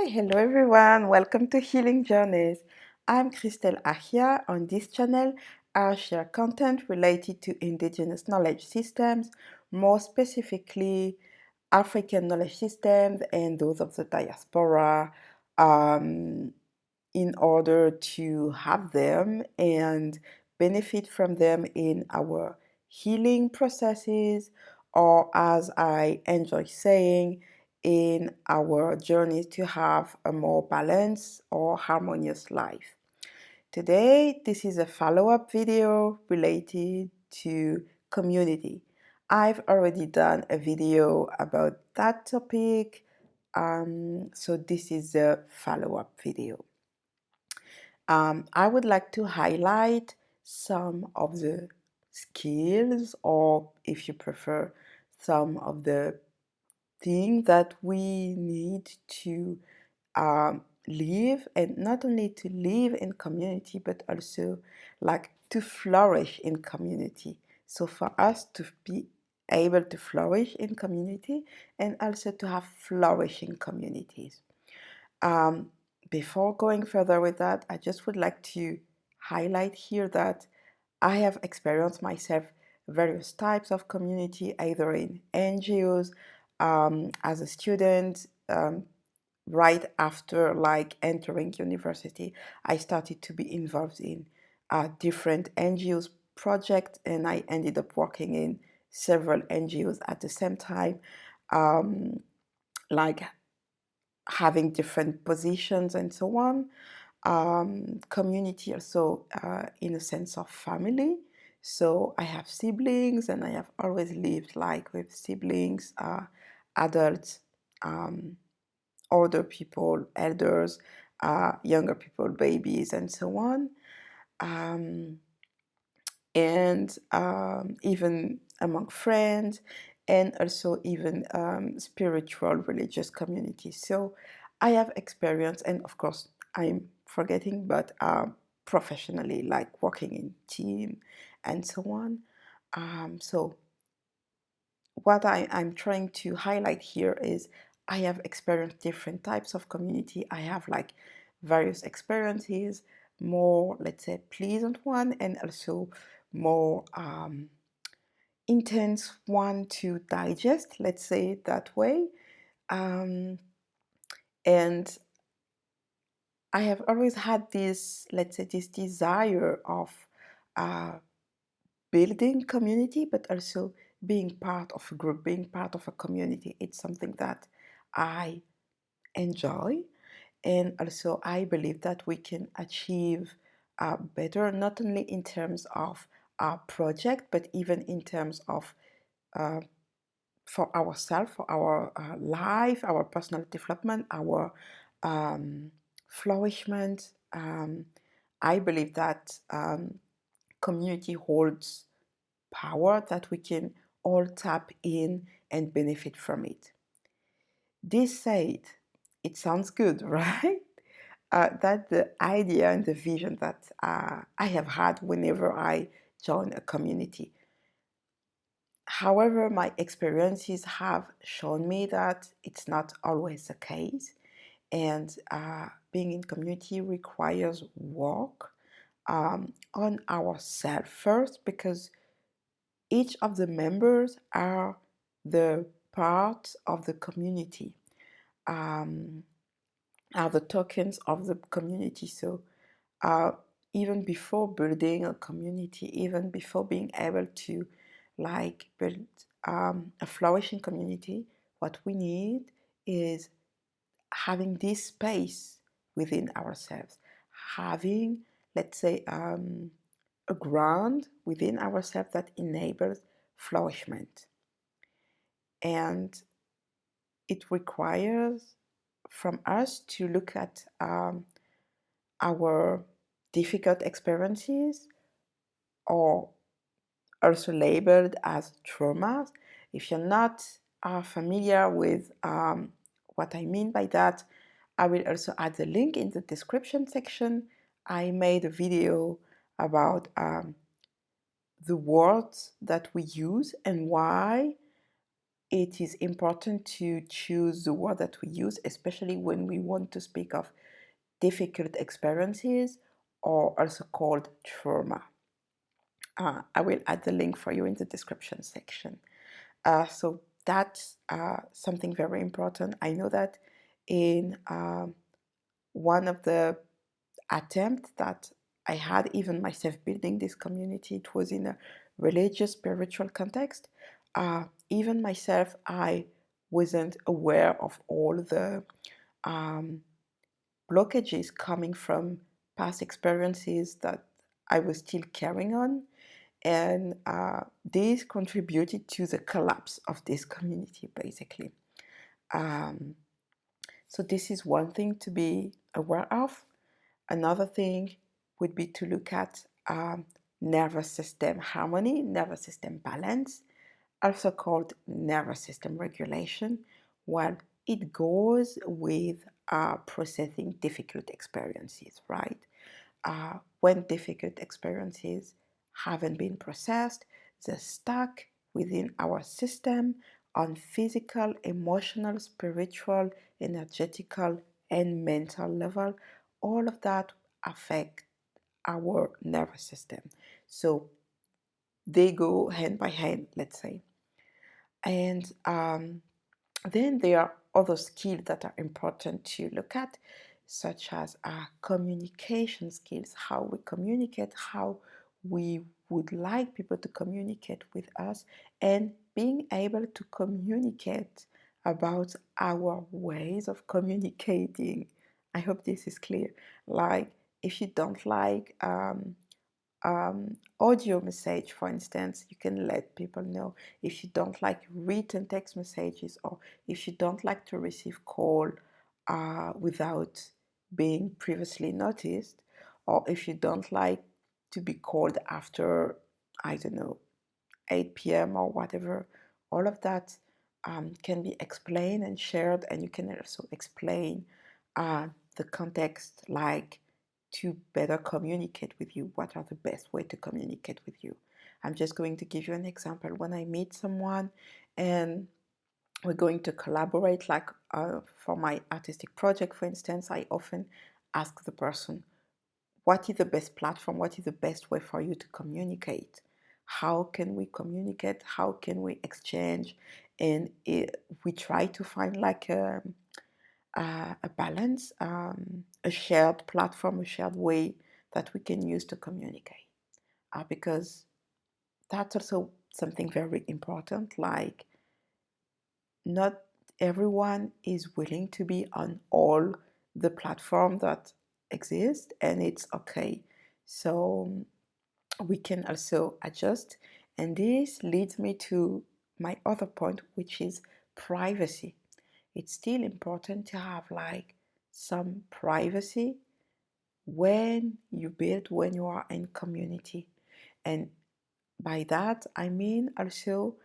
Hello everyone, welcome to Healing Journeys. I'm Christelle Achia. On this channel, I share content related to indigenous knowledge systems, more specifically African knowledge systems and those of the diaspora, um, in order to have them and benefit from them in our healing processes, or as I enjoy saying, in our journey to have a more balanced or harmonious life. Today, this is a follow-up video related to community. I've already done a video about that topic, so this is a follow-up video. I would like to highlight some of the skills, or if you prefer, some of the things that we need to live, and not only to live in community, but also like to flourish in community. So for us to be able to flourish in community and also to have flourishing communities. Um, Before going further with that, I just would like to highlight here that I have experienced myself various types of community, either in NGOs, as a student, right after like entering university. I started to be involved in different NGOs projects, and I ended up working in several NGOs at the same time, like having different positions and so on. Community also, in a sense of family. So I have siblings, and I have always lived like with siblings, adults, older people, elders, younger people, babies, and so on. Um, and even among friends, and also even spiritual religious communities. So I have experience, and of course I'm forgetting, but professionally, like working in team and so on. So what I'm trying to highlight here is I have experienced different types of community. I have like various experiences, more, let's say, pleasant one, and also more intense one to digest, let's say it that way. Um, and I have always had this, let's say, this desire of uh, building community, but also being part of a group, being part of a community. It's something that I enjoy. And also, I believe that we can achieve better, not only in terms of our project, but even in terms of uh, for ourselves, for our life, our personal development, our flourishment. I believe that community holds power, that we can all tap in and benefit from it. This said, it sounds good, right? That's the idea and the vision that I have had whenever I join a community. However, my experiences have shown me that it's not always the case, and being in community requires work on ourselves first, because each of the members are the part of the community, um, are the tokens of the community. So uh, even before building a community, even before being able to like build a flourishing community, what we need is having this space within ourselves, having, let's say, a ground within ourselves that enables flourishment. And it requires from us to look at our difficult experiences, or also labeled as traumas. If you're not familiar with what I mean by that, I will also add the link in the description section. I made a video about the words that we use and why it is important to choose the word that we use, especially when we want to speak of difficult experiences, or also called trauma. I will add the link for you in the description section. So that's something very important. I know that in one of the attempts that I had, even myself building this community, it was in a religious, spiritual context. Even myself, I wasn't aware of all the um, blockages coming from past experiences that I was still carrying on. And this contributed to the collapse of this community, basically. Um, so, this is one thing to be aware of. Another thing would be to look at nervous system harmony, nervous system balance, also called nervous system regulation. Well, it goes with processing difficult experiences, right? When difficult experiences haven't been processed, they're stuck within our system on physical, emotional, spiritual, energetical, and mental level. All of that affect our nervous system. So they go hand by hand, let's say. And then there are other skills that are important to look at, such as communication skills, how we communicate, how we would like people to communicate with us, and being able to communicate about our ways of communicating. I hope this is clear. Like, if you don't like audio message, for instance, you can let people know. If you don't like written text messages, or if you don't like to receive call without being previously noticed, or if you don't like to be called after, I don't know, 8 p.m. or whatever, all of that can be explained and shared, and you can also explain the context, like to better communicate with you. What are the best way to communicate with you? I'm just going to give you an example. When I meet someone and we're going to collaborate, like for my artistic project, for instance, I often ask the person, what is the best platform? What is the best way for you to communicate? How can we communicate? How can we exchange? And we try to find like a balance, a shared platform, a shared way that we can use to communicate. Because that's also something very important. Like, not everyone is willing to be on all the platform that exist, and it's okay. So we can also adjust. And this leads me to my other point, which is privacy. It's still important to have like some privacy when you build, when you are in community. And by that I mean also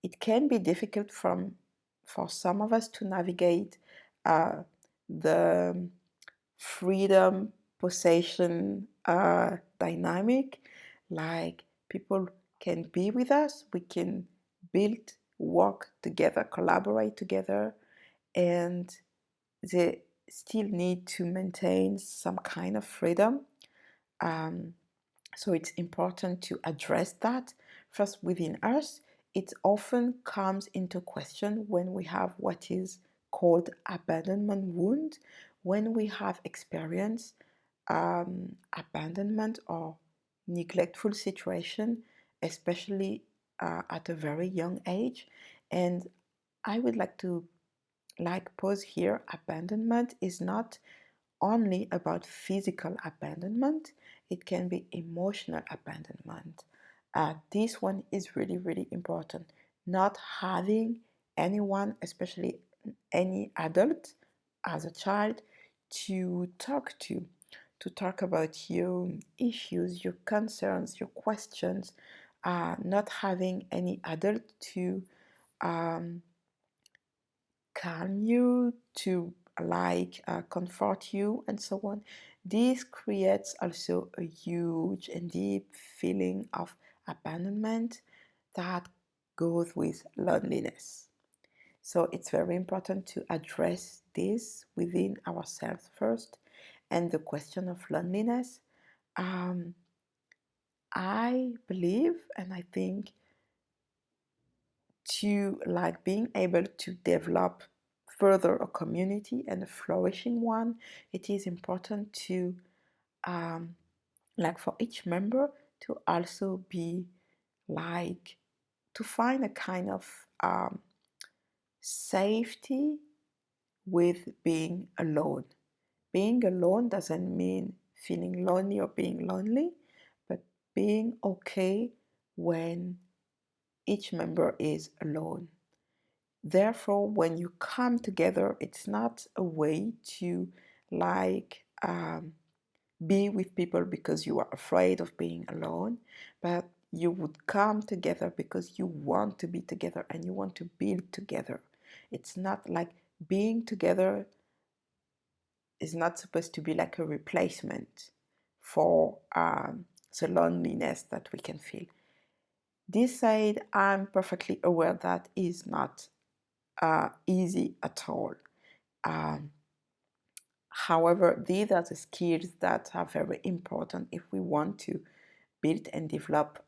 it can be difficult for some of us to navigate the freedom possession dynamic. Like, people can be with us, we can build, work together, collaborate together, and they still need to maintain some kind of freedom. Um, so it's important to address that first within us. It often comes into question when we have what is called abandonment wound, when we have experienced abandonment or neglectful situation, especially at a very young age. And I would like to pause here. Abandonment is not only about physical abandonment, it can be emotional abandonment. This one is really, really important. Not having anyone, especially any adult, as a child, to talk about your issues, your concerns, your questions. Not having any adult to um, calm you, to comfort you, and so on. This creates also a huge and deep feeling of abandonment that goes with loneliness. So it's very important to address this within ourselves first. And the question of loneliness, I believe and I think to like being able to develop further a community and a flourishing one, it is important to like for each member to also be like to find a kind of safety with being alone. Being alone doesn't mean feeling lonely or being lonely, but being okay when each member is alone. Therefore, when you come together, it's not a way to like be with people because you are afraid of being alone, but you would come together because you want to be together and you want to build together. It's not like being together is not supposed to be like a replacement for the loneliness that we can feel. This said, I'm perfectly aware that is not easy at all. Um, However, these are the skills that are very important if we want to build and develop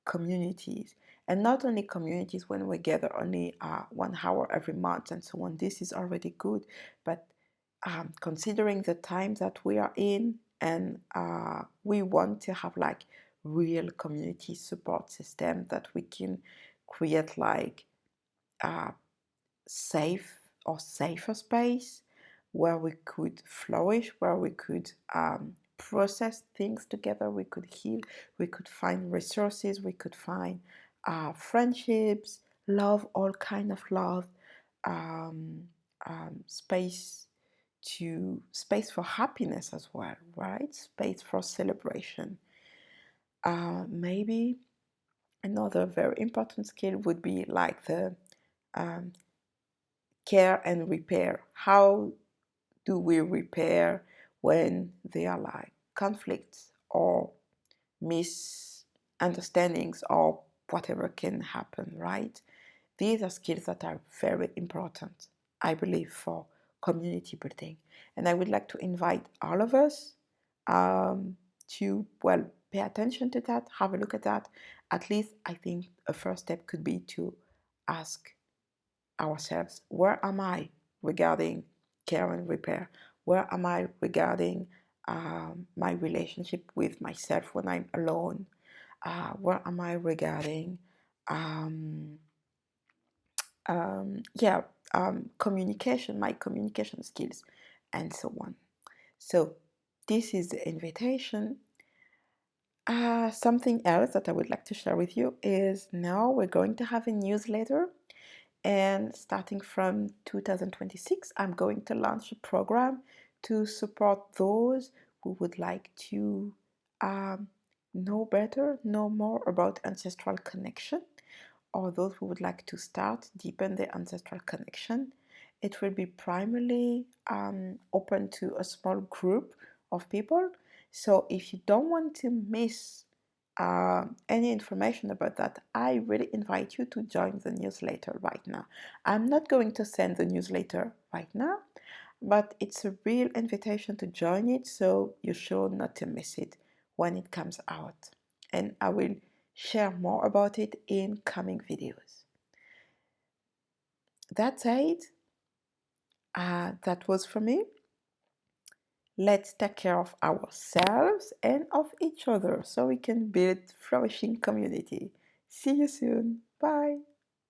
communities. And not only communities when we gather only 1 hour every month and so on, this is already good. But considering the time that we are in, and we want to have like real community support system that we can create like safe or safer space where we could flourish, where we could process things together, we could heal, we could find resources, we could find friendships, love, all kind of love, um, space to space for happiness as well, right? Space for celebration. Maybe another very important skill would be like the um, care and repair. How do we repair when there are like conflicts or misunderstandings or whatever can happen, right? These are skills that are very important, I believe, for community building. And I would like to invite all of us to, well, pay attention to that, have a look at that. At least I think a first step could be to ask ourselves, where am I regarding care and repair? Where am I regarding my relationship with myself when I'm alone? Where am I regarding yeah, communication, my communication skills, and so on. So this is the invitation. Something else that I would like to share with you is now we're going to have a newsletter, and starting from 2026, I'm going to launch a program to support those who would like to um, know better, know more about ancestral connection, or those who would like to start, deepen their ancestral connection. It will be primarily open to a small group of people. So if you don't want to miss any information about that, I really invite you to join the newsletter right now. I'm not going to send the newsletter right now, but it's a real invitation to join it, so you're sure not to miss it when it comes out. And I will share more about it in coming videos. That's it. That was for me. Let's take care of ourselves and of each other so we can build flourishing community. See you soon. Bye.